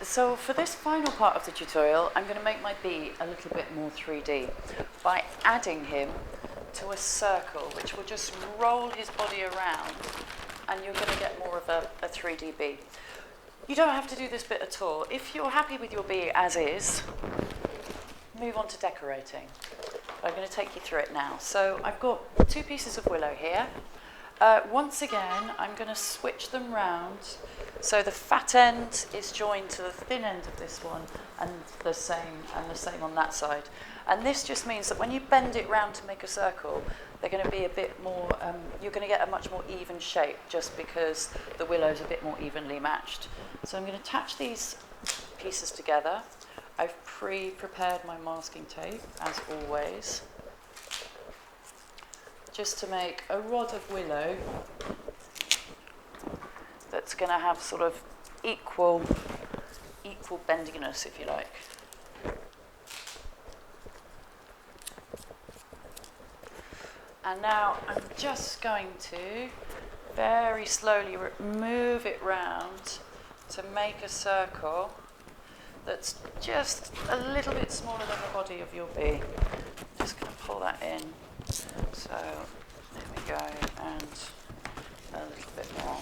So for this final part of the tutorial, I'm going to make my bee a little bit more 3D by adding him to a circle, which will just roll his body around, and you're going to get more of a 3D bee. You don't have to do this bit at all. If you're happy with your bee as is, move on to decorating. I'm going to take you through it now. So I've got 2 pieces of willow here. Once again, I'm going to switch them round so the fat end is joined to the thin end of this one, and the same on that side. And this just means that when you bend it round to make a circle, they're going to be a bit more, you're going to get a much more even shape just because the willow's a bit more evenly matched. So I'm going to attach these pieces together. I've pre-prepared my masking tape, as always, just to make a rod of willow that's going to have sort of equal bendiness, if you like. And now I'm just going to very slowly move it round to make a circle that's just a little bit smaller than the body of your bee. Just going to pull that in. So there we go, and a little bit more.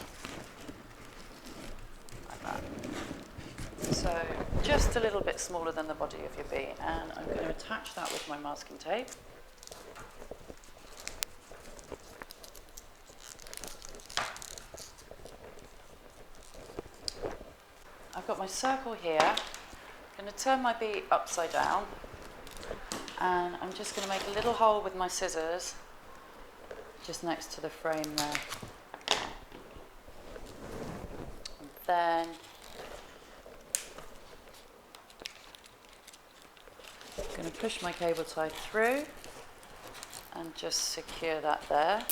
Like that. So just a little bit smaller than the body of your bee, and I'm going to attach that with my masking tape. I've got my circle here. I'm going to turn my bee upside down, and I'm just going to make a little hole with my scissors just next to the frame there. And then I'm going to push my cable tie through and just secure that there.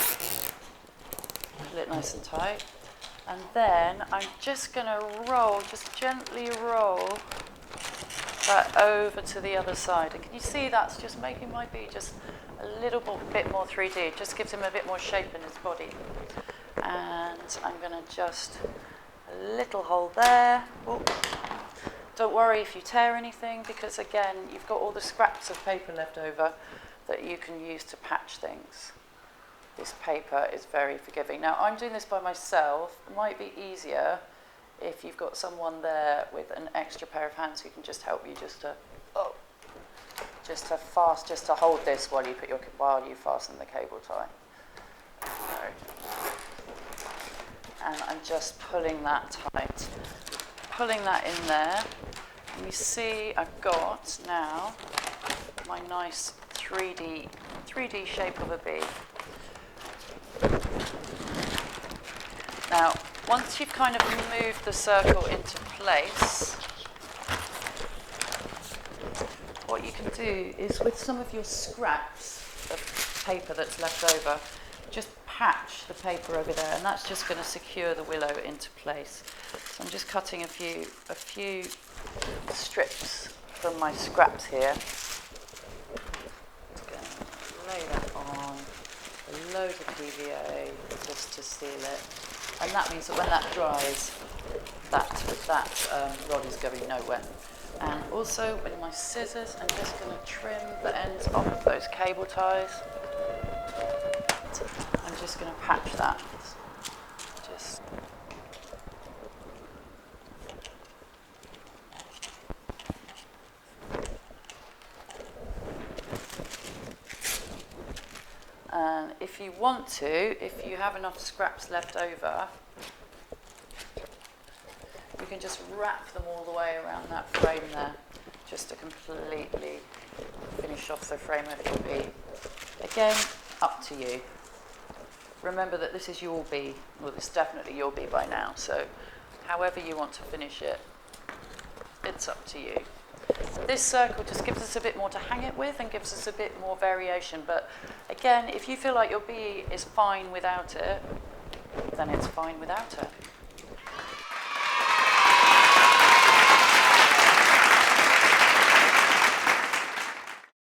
Pull it nice and tight. And then I'm just going to roll, just gently roll that over to the other side. And can you see that's just making my bee just a little bit more 3D. It just gives him a bit more shape in his body. And I'm going to just a little hole there. Ooh. Don't worry if you tear anything, because again, you've got all the scraps of paper left over that you can use to patch things. This paper is very forgiving. Now, I'm doing this by myself. It might be easier if you've got someone there with an extra pair of hands who can just help you just to hold this while you fasten the cable tie. And I'm just pulling that tight. Pulling that in there. And you see I've got now my nice 3D shape of a bee. Now, once you've kind of moved the circle into place, what you can do is, with some of your scraps of paper that's left over, just patch the paper over there, and that's just going to secure the willow into place. So I'm just cutting a few strips from my scraps here. Just going to lay that on. A load of PVA just to seal it, and that means that when that dries, that rod is going nowhere. And also with my scissors, I'm just going to trim the ends off of those cable ties. I'm just going to patch that. And if you want to, if you have enough scraps left over, you can just wrap them all the way around that frame there, just to completely finish off the frame of your bee. Again, up to you. Remember that this is your bee. Well, it's definitely your bee by now, so however you want to finish it, it's up to you. This circle just gives us a bit more to hang it with and gives us a bit more variation. But again, if you feel like your bee is fine without it, then it's fine without it.